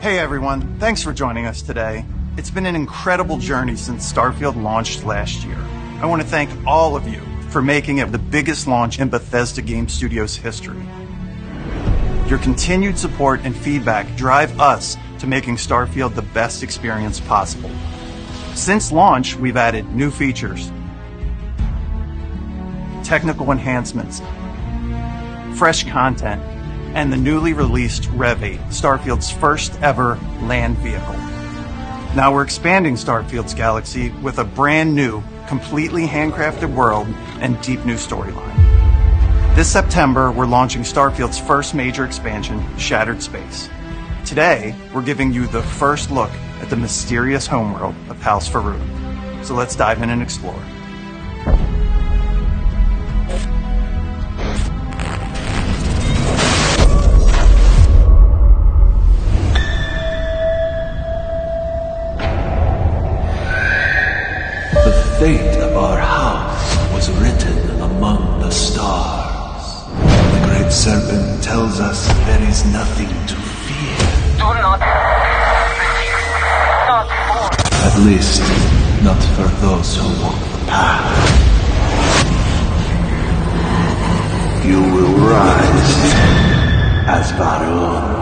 Hey everyone, thanks for joining us today. It's been an incredible journey since Starfield launched last year. I want to thank all of you for making it the biggest launch in Bethesda Game Studios history. Your continued support and feedback drive us to making Starfield the best experience possible. Since launch, we've added new features, technical enhancements, fresh content, and the newly released Rev 8, Starfield's first ever land vehicle. Now we're expanding Starfield's galaxy with a brand new, completely handcrafted world and deep new storyline. This September, we're launching Starfield's first major expansion, Shattered Space. Today, we're giving you the first look at the mysterious homeworld of House Faroon. So let's dive in and explore. The fate of our house was written among the stars. The great serpent tells us there is nothing to fear. At least, not for those who walk the path. You will rise as Faroon.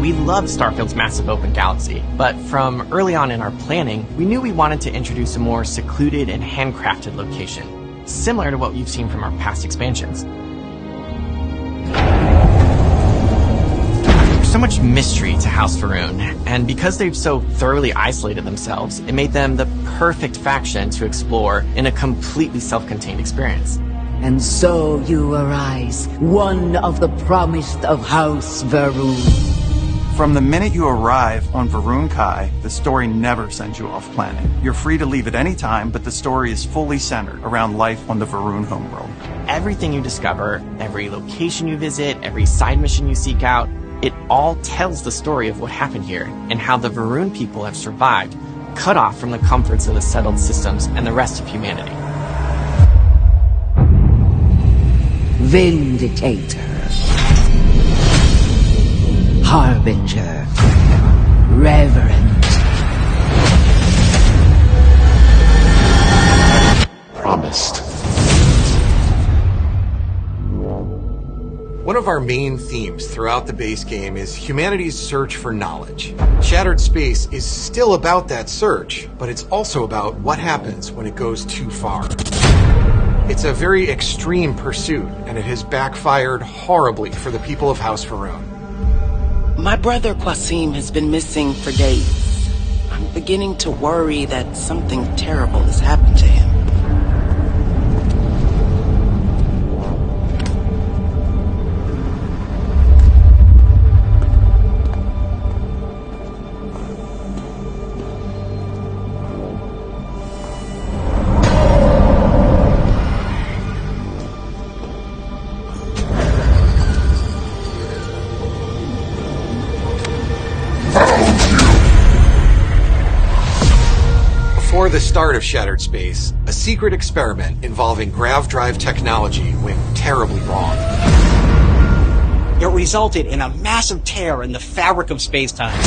We loved Starfield's massive open galaxy, but from early on in our planning, we knew we wanted to introduce a more secluded and handcrafted location, similar to what you've seen from our past expansions. There's so much mystery to House Faroon, and because they've so thoroughly isolated themselves, it made them the perfect faction to explore in a completely self-contained experience. And so you arise, one of the promised of House Faroon. From the minute you arrive on Varun Kai, the story never sends you off planet. You're free to leave at any time, but the story is fully centered around life on the Varun homeworld. Everything you discover, every location you visit, every side mission you seek out, it all tells the story of what happened here and how the Varun people have survived, cut off from the comforts of the settled systems and the rest of humanity. Vindicator. Harbinger. Reverend. Promised. One of our main themes throughout the base game is humanity's search for knowledge. Shattered Space is still about that search, but it's also about what happens when it goes too far. It's a very extreme pursuit, and it has backfired horribly for the people of House Faroon. My brother Qasim has been missing for days. I'm beginning to worry that something terrible has happened to him. Before the start of Shattered Space, a secret experiment involving grav drive technology went terribly wrong. It resulted in a massive tear in the fabric of space-time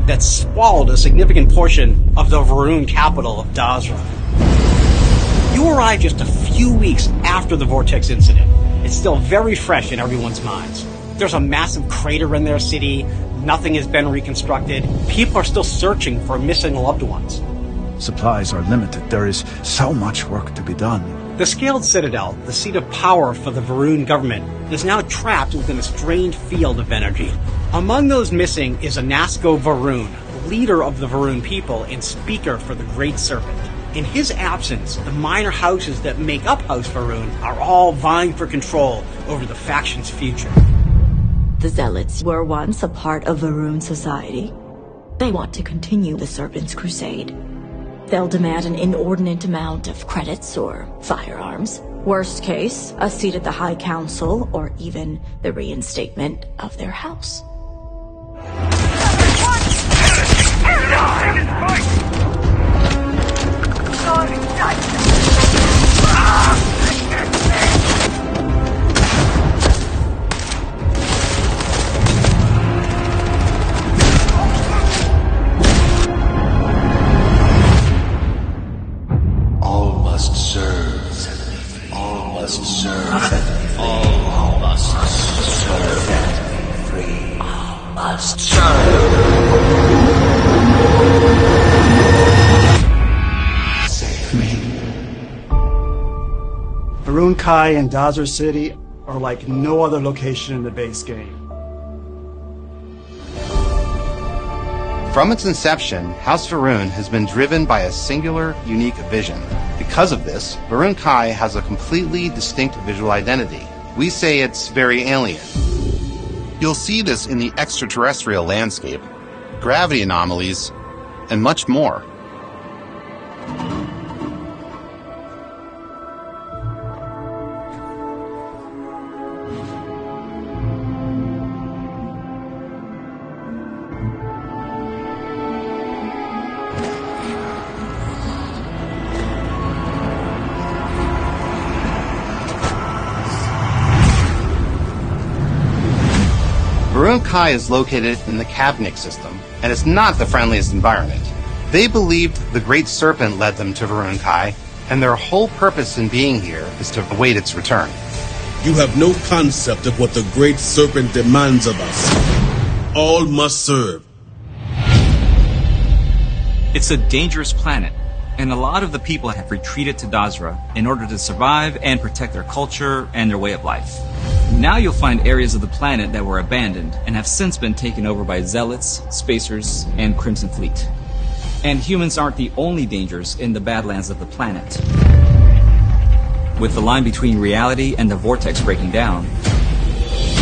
that swallowed a significant portion of the Varun capital of Dazra. You arrived just a few weeks after the Vortex incident. It's still very fresh in everyone's minds. There's a massive crater in their city. Nothing has been reconstructed. People are still searching for missing loved ones. Supplies are limited. There is so much work to be done. The Scaled Citadel, the seat of power for the Varun government, is now trapped within a strange field of energy. Among those missing is Anasco Varun, leader of the Varun people and speaker for the Great Serpent. In his absence, the minor houses that make up House Faroon are all vying for control over the faction's future. The Zealots were once a part of Varun society. They want to continue the Serpent's crusade. They'll demand an inordinate amount of credits or firearms. Worst case, a seat at the High Council, or even the reinstatement of their house. All must serve. All must serve. All must serve and be free. All must save me. Varun Kai and Dazra City are like no other location in the base game. From its inception, House Varun has been driven by a singular, unique vision. Because of this, Varun Kai has a completely distinct visual identity. We say it's very alien. You'll see this in the extraterrestrial landscape, gravity anomalies, and much more. Varun Kai is located in the Kavnik system, and it's not the friendliest environment. They believed the Great Serpent led them to Varun Kai, and their whole purpose in being here is to await its return. You have no concept of what the Great Serpent demands of us. All must serve. It's a dangerous planet, and a lot of the people have retreated to Dazra in order to survive and protect their culture and their way of life. Now you'll find areas of the planet that were abandoned and have since been taken over by Zealots, Spacers, and Crimson Fleet. And humans aren't the only dangers in the Badlands of the planet. With the line between reality and the vortex breaking down,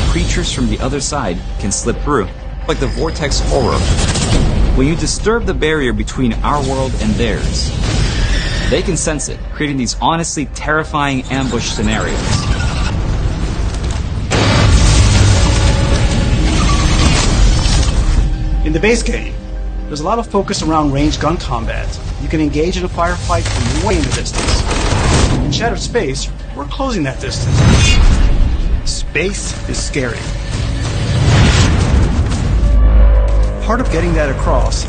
creatures from the other side can slip through, like the vortex horror. When you disturb the barrier between our world and theirs, they can sense it, creating these honestly terrifying ambush scenarios. In the base game, there's a lot of focus around ranged gun combat. You can engage in a firefight from way in the distance. In Shattered Space, we're closing that distance. Space is scary. Part of getting that across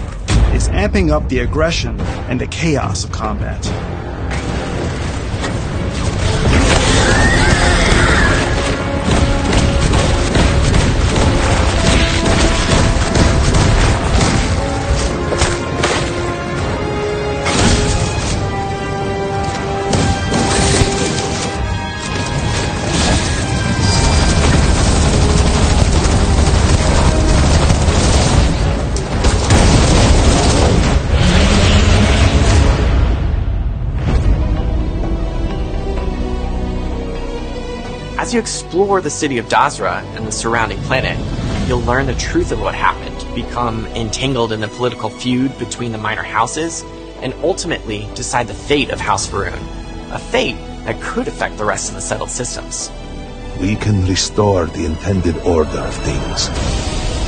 is amping up the aggression and the chaos of combat. As you explore the city of Dazra and the surrounding planet, you'll learn the truth of what happened, become entangled in the political feud between the minor houses, and ultimately decide the fate of House Varun, a fate that could affect the rest of the settled systems. We can restore the intended order of things.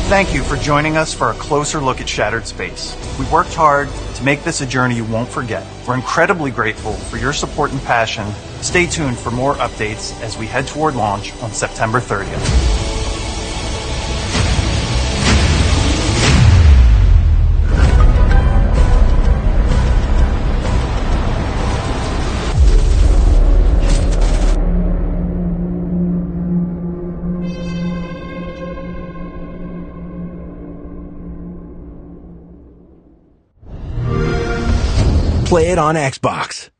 Thank you for joining us for a closer look at Shattered Space. We worked hard to make this a journey you won't forget. We're incredibly grateful for your support and passion. Stay tuned for more updates as we head toward launch on September 30th. Play it on Xbox.